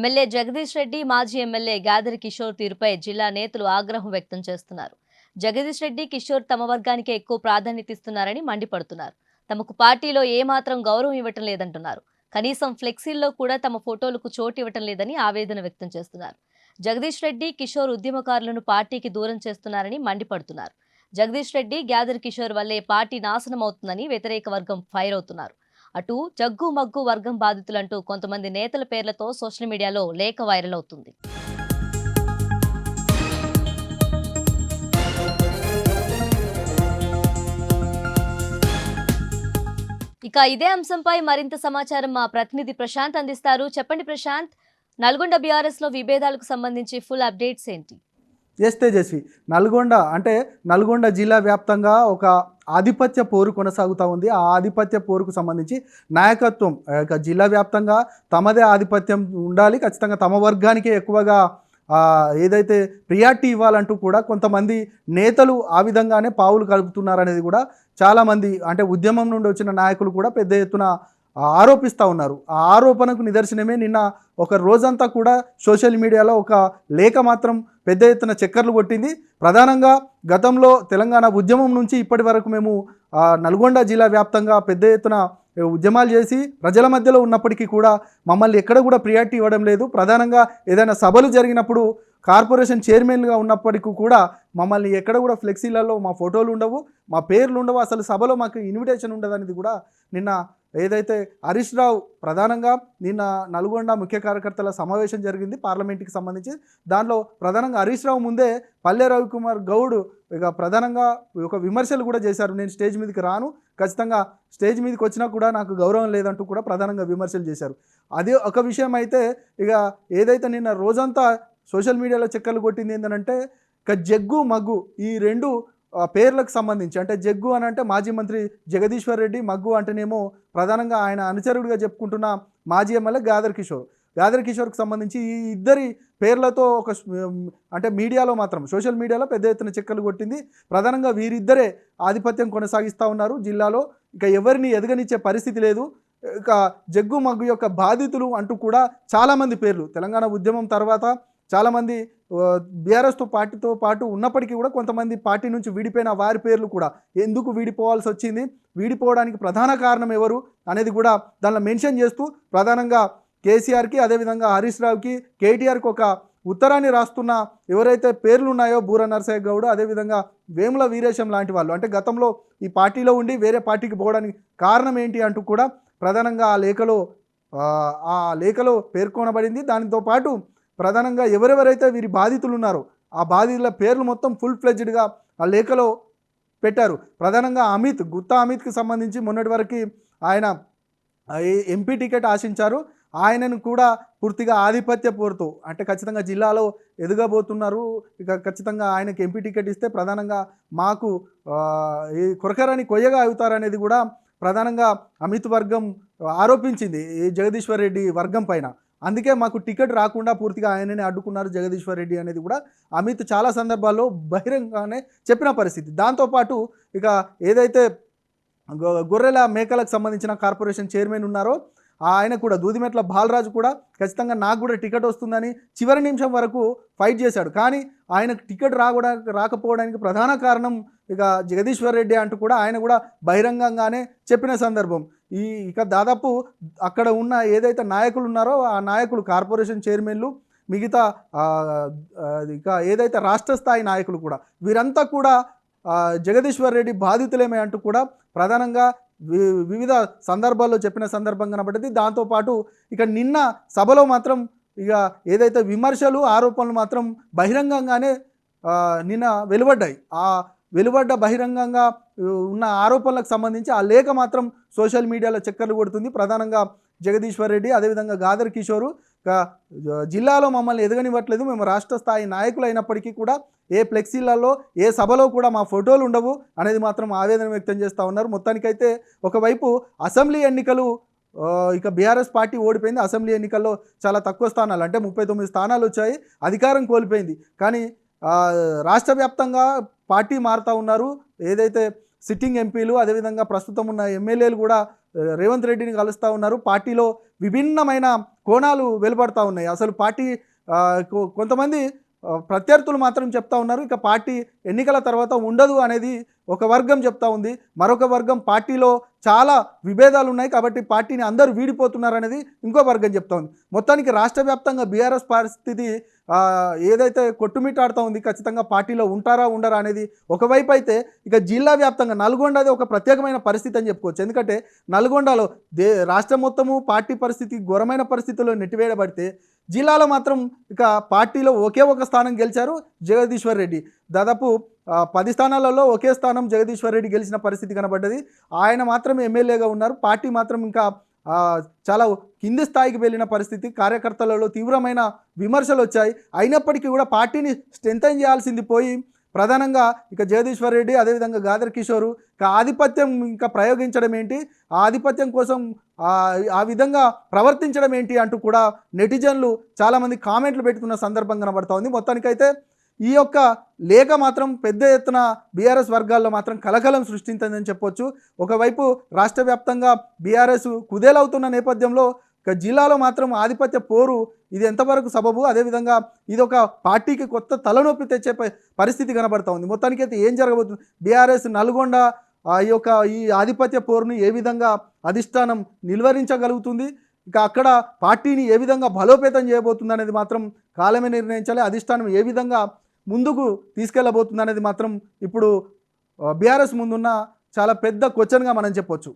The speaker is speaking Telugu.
ఎమ్మెల్యే జగదీష్ రెడ్డి, మాజీ ఎమ్మెల్యే గాదరి కిషోర్ తీరుపై జిల్లా నేతలు ఆగ్రహం వ్యక్తం చేస్తున్నారు. జగదీష్ రెడ్డి, కిషోర్ తమ వర్గానికే ఎక్కువ ప్రాధాన్యత ఇస్తున్నారని మండిపడుతున్నారు. తమకు పార్టీలో ఏమాత్రం గౌరవం ఇవ్వటం లేదంటున్నారు. కనీసం ఫ్లెక్సీల్లో కూడా తమ ఫోటోలకు చోటు ఇవ్వటం లేదని ఆవేదన వ్యక్తం చేస్తున్నారు. జగదీష్ రెడ్డి, కిషోర్ ఉద్యమకారులను పార్టీకి దూరం చేస్తున్నారని మండిపడుతున్నారు. జగదీష్ రెడ్డి, గ్యాదర్ కిషోర్ వల్లే పార్టీ నాశనం అవుతుందని వ్యతిరేక వర్గం ఫైర్ అవుతున్నారు. అటు జగ్గు మగ్గు వర్గం బాధితులంటూ కొంతమంది నేతల పేర్లతో సోషల్ మీడియాలో లేఖ వైరల్ అవుతుంది. ఇక ఇదే అంశంపై మరింత సమాచారం మా ప్రతినిధి ప్రశాంత్ అందిస్తారు. చెప్పండి ప్రశాంత్, నల్గొండ బీఆర్ఎస్ లో విభేదాలకు సంబంధించి ఫుల్ అప్డేట్స్ ఏంటి? ఎస్ తేజస్వి, నల్గొండ జిల్లా వ్యాప్తంగా ఒక ఆధిపత్య పోరు కొనసాగుతూ ఉంది. ఆ ఆధిపత్య పోరుకు సంబంధించి నాయకత్వం జిల్లా వ్యాప్తంగా తమదే ఆధిపత్యం ఉండాలి, ఖచ్చితంగా తమ వర్గానికే ఎక్కువగా ఏదైతే ప్రియారిటీ ఇవ్వాలంటూ కూడా కొంతమంది నేతలు ఆ విధంగానే పావులు కలుపుతున్నారనేది కూడా చాలామంది అంటే ఉద్యమం నుండి వచ్చిన నాయకులు కూడా పెద్ద ఎత్తున ఆరోపిస్తూ ఉన్నారు. ఆ ఆరోపణకు నిదర్శనమే నిన్న ఒక రోజంతా కూడా సోషల్ మీడియాలో ఒక లేఖ మాత్రం పెద్ద ఎత్తున చక్కర్లు కొట్టింది. ప్రధానంగా గతంలో తెలంగాణ ఉద్యమం నుంచి ఇప్పటి వరకు మేము నల్గొండ జిల్లా వ్యాప్తంగా పెద్ద ఎత్తున ఉద్యమాలు చేసి ప్రజల మధ్యలో ఉన్నప్పటికీ కూడా మమ్మల్ని ఎక్కడ కూడా ప్రియారిటీ ఇవ్వడం లేదు. ప్రధానంగా ఏదైనా సభలు జరిగినప్పుడు కార్పొరేషన్ చైర్మన్గా ఉన్నప్పటికీ కూడా మమ్మల్ని ఎక్కడ కూడా ఫ్లెక్సీలలో మా ఫోటోలు ఉండవు, మా పేర్లు ఉండవు, అసలు సభలో మాకు ఇన్విటేషన్ ఉండదు అనేది కూడా నిన్న ఏదైతే హరీష్ రావు ప్రధానంగా నిన్న నల్గొండ ముఖ్య కార్యకర్తల సమావేశం జరిగింది పార్లమెంట్కి సంబంధించి. దానిలో ప్రధానంగా హరీష్ రావు ముందే పల్లె రవికుమార్ గౌడ్ ఇక ప్రధానంగా ఒక విమర్శలు కూడా చేశారు. నేను స్టేజ్ మీదకి రాను, ఖచ్చితంగా స్టేజ్ మీదకి వచ్చినా కూడా నాకు గౌరవం లేదంటూ కూడా ప్రధానంగా విమర్శలు చేశారు. అదే ఒక విషయం అయితే ఇక ఏదైతే నిన్న రోజంతా సోషల్ మీడియాలో చక్కర్లు కొట్టింది ఏంటంటే ఇక జగ్గు మగ్గు ఈ రెండు పేర్లకు సంబంధించి, అంటే జగ్గు అని అంటే మాజీ మంత్రి జగదీశ్వర్ రెడ్డి, మగ్గు అంటేనేమో ప్రధానంగా ఆయన అనుచరుడిగా చెప్పుకుంటున్న మాజీ ఎమ్మెల్యే గాదర్ కిషోర్కి సంబంధించి ఈ ఇద్దరి పేర్లతో అంటే మీడియాలో మాత్రం సోషల్ మీడియాలో పెద్ద ఎత్తున చక్కర్లు కొట్టింది. ప్రధానంగా వీరిద్దరే ఆధిపత్యం కొనసాగిస్తూ ఉన్నారు జిల్లాలో, ఇక ఎవరిని ఎదగనిచ్చే పరిస్థితి లేదు. ఇక జగ్గు మగ్గు యొక్క బాధితులు అంటూ కూడా చాలామంది పేర్లు తెలంగాణ ఉద్యమం తర్వాత చాలామంది బీఆర్ఎస్తో పార్టీతో పాటు ఉన్నప్పటికీ కూడా కొంతమంది పార్టీ నుంచి విడిపోయిన వారి పేర్లు కూడా ఎందుకు విడిపోవాల్సి వచ్చింది, విడిపోవడానికి ప్రధాన కారణం ఎవరు అనేది కూడా దానిలో మెన్షన్ చేస్తూ ప్రధానంగా కేసీఆర్కి అదేవిధంగా హరీష్ రావుకి కేటీఆర్కి ఒక ఉత్తరాన్ని రాస్తున్న ఎవరైతే పేర్లు ఉన్నాయో బూర నరసయ్య గౌడ్ అదేవిధంగా వేముల వీరేశం లాంటి వాళ్ళు, అంటే గతంలో ఈ పార్టీలో ఉండి వేరే పార్టీకి పోవడానికి కారణం ఏంటి అంటూ కూడా ప్రధానంగా ఆ లేఖలో పేర్కొనబడింది. దానితో పాటు ప్రధానంగా ఎవరెవరైతే వీరి బాధితులు ఉన్నారో ఆ బాధితుల పేర్లు మొత్తం ఫుల్ ఫ్లెడ్జ్డ్గా ఆ లేఖలో పెట్టారు. ప్రధానంగా గుత్తా అమిత్కి సంబంధించి మొన్నటి వరకు ఆయన ఎంపీ టికెట్ ఆశించారు. ఆయనను కూడా పూర్తిగా ఆధిపత్య పోరుతూ అంటే ఖచ్చితంగా జిల్లాలో ఎదగబోతున్నారు, ఇక ఖచ్చితంగా ఆయనకి ఎంపీ టికెట్ ఇస్తే ప్రధానంగా మాకు ఈ కొరకరాని కొయ్యగా అవుతారనేది కూడా ప్రధానంగా అమిత్ వర్గం ఆరోపించింది ఈ జగదీశ్వర్ రెడ్డి వర్గం పైన. అందుకే మాకు టికెట్ రాకుండా పూర్తిగా ఆయననే అడ్డుకున్నారు జగదీశ్వర్ రెడ్డి అనేది కూడా అమిత్ చాలా సందర్భాల్లో బహిరంగంగానే చెప్పిన పరిస్థితి. దాంతోపాటు ఇక ఏదైతే గొర్రెల మేకలకు సంబంధించిన కార్పొరేషన్ చైర్మన్ ఉన్నారో ఆయన కూడా దూదిమెట్ల బాలరాజు కూడా ఖచ్చితంగా నాకు కూడా టికెట్ వస్తుందని చివరి నిమిషం వరకు ఫైట్ చేశాడు. కానీ ఆయనకు టికెట్ రాకపోవడానికి ప్రధాన కారణం ఇక జగదీశ్వర్ రెడ్డి అంటూ కూడా ఆయన కూడా బహిరంగంగానే చెప్పిన సందర్భం. ఇక దాదాపు అక్కడ ఉన్న ఏదైతే నాయకులు ఉన్నారో ఆ నాయకులు కార్పొరేషన్ చైర్మన్లు మిగతా ఇక ఏదైతే రాష్ట్ర స్థాయి నాయకులు కూడా వీరంతా కూడా జగదీశ్వర్ రెడ్డి బాధితులేమే అంటూ కూడా ప్రధానంగా వివిధ సందర్భాల్లో చెప్పిన సందర్భం కనబడింది. దాంతోపాటు ఇక నిన్న సభలో మాత్రం ఇక ఏదైతే విమర్శలు ఆరోపణలు మాత్రం బహిరంగంగానే నిన్న వెలువడ్డాయి. ఆ వెలువడ్డ బహిరంగంగా ఉన్న ఆరోపణలకు సంబంధించి ఆ లేఖ మాత్రం సోషల్ మీడియాలో చక్కర్లు కొడుతుంది. ప్రధానంగా జగదీశ్వర్ రెడ్డి అదేవిధంగా గాదర్ కిషోరు జిల్లాలో మమ్మల్ని ఎదగనివ్వట్లేదు, మేము రాష్ట్ర స్థాయి నాయకులు అయినప్పటికీ కూడా ఏ ఫ్లెక్సీలలో ఏ సభలో కూడా మా ఫోటోలు ఉండవు అనేది మాత్రం ఆవేదన వ్యక్తం చేస్తూ ఉన్నారు. మొత్తానికైతే ఒకవైపు అసెంబ్లీ ఎన్నికలు ఇక బీఆర్ఎస్ పార్టీ ఓడిపోయింది. అసెంబ్లీ ఎన్నికల్లో చాలా తక్కువ స్థానాలు అంటే 39 స్థానాలు వచ్చాయి, అధికారం కోల్పోయింది. కానీ రాష్ట్ర వ్యాప్తంగా పార్టీ మారుతూ ఉన్నారు. ఏదైతే సిట్టింగ్ ఎంపీలు అదేవిధంగా ప్రస్తుతం ఉన్న ఎమ్మెల్యేలు కూడా రేవంత్ రెడ్డిని కలుస్తూ ఉన్నారు. పార్టీలో విభిన్నమైన కోణాలు వెలువడతా ఉన్నాయి. అసలు పార్టీ కొంతమంది ప్రత్యర్థులు మాత్రం చెప్తా ఉన్నారు ఇక పార్టీ ఎన్నికల తర్వాత ఉండదు అనేది ఒక వర్గం చెప్తా ఉంది. మరొక వర్గం పార్టీలో చాలా విభేదాలు ఉన్నాయి కాబట్టి పార్టీని అందరూ వీడిపోతున్నారు అనేది ఇంకో వర్గం చెప్తా ఉంది. మొత్తానికి రాష్ట్ర వ్యాప్తంగా బీఆర్ఎస్ పరిస్థితి ఏదైతే కొట్టుమిట్టాడుతూ ఉంది, ఖచ్చితంగా పార్టీలో ఉంటారా ఉండరా అనేది ఒకవైపు అయితే, ఇక జిల్లా వ్యాప్తంగా నల్గొండది ఒక ప్రత్యేకమైన పరిస్థితి అని చెప్పుకోవచ్చు. ఎందుకంటే నల్గొండలో రాష్ట్రం మొత్తము పార్టీ పరిస్థితి ఘోరమైన పరిస్థితుల్లో నెట్టివేయబడితే జిల్లాలో మాత్రం ఇక పార్టీలో ఒకే ఒక స్థానం గెలిచారు జగదీశ్వర్ రెడ్డి. దాదాపు 10 స్థానాలలో ఒకే స్థానం జగదీశ్వర్ రెడ్డి గెలిచిన పరిస్థితి కనబడ్డది. ఆయన మాత్రం ఎమ్మెల్యేగా ఉన్నారు. పార్టీ మాత్రం ఇంకా చాలా కింది స్థాయికి వెళ్ళిన పరిస్థితి. కార్యకర్తలలో తీవ్రమైన విమర్శలు వచ్చాయి. అయినప్పటికీ కూడా పార్టీని స్ట్రెంథెన్ చేయాల్సింది పోయి ప్రధానంగా ఇక జగదీశ్వర్ రెడ్డి అదేవిధంగా గాదర్ కిషోర్ ఆధిపత్యం ఇంకా ప్రయోగించడం ఏంటి, ఆ ఆధిపత్యం కోసం ఆ విధంగా ప్రవర్తించడం ఏంటి అంటూ కూడా నెటిజన్లు చాలామంది కామెంట్లు పెట్టుకున్న సందర్భం కనబడతా ఉంది. మొత్తానికైతే ఈ యొక్క లేఖ మాత్రం పెద్ద ఎత్తున బీఆర్ఎస్ వర్గాల్లో మాత్రం కలకలం సృష్టించిందని చెప్పొచ్చు. ఒకవైపు రాష్ట్ర వ్యాప్తంగా బీఆర్ఎస్ కుదేలవుతున్న నేపథ్యంలో జిల్లాలో మాత్రం ఆధిపత్య పోరు ఇది ఎంతవరకు సబబు, అదేవిధంగా ఇది ఒక పార్టీకి కొత్త తలనొప్పి తెచ్చే పరిస్థితి కనబడతా ఉంది. మొత్తానికైతే ఏం జరగబోతుంది, బీఆర్ఎస్ నల్గొండ ఈ ఆధిపత్య పోరుని ఏ విధంగా అధిష్టానం నిలువరించగలుగుతుంది, ఇక అక్కడ పార్టీని ఏ విధంగా బలోపేతం చేయబోతుంది అనేది మాత్రం కాలమే నిర్ణయించాలి. అధిష్టానం ఏ విధంగా ముందుకు తీసుకెళ్లబోతుంది అనేది మాత్రం ఇప్పుడు బీఆర్ఎస్ ముందున్న చాలా పెద్ద క్వశ్చన్గా మనం చెప్పొచ్చు.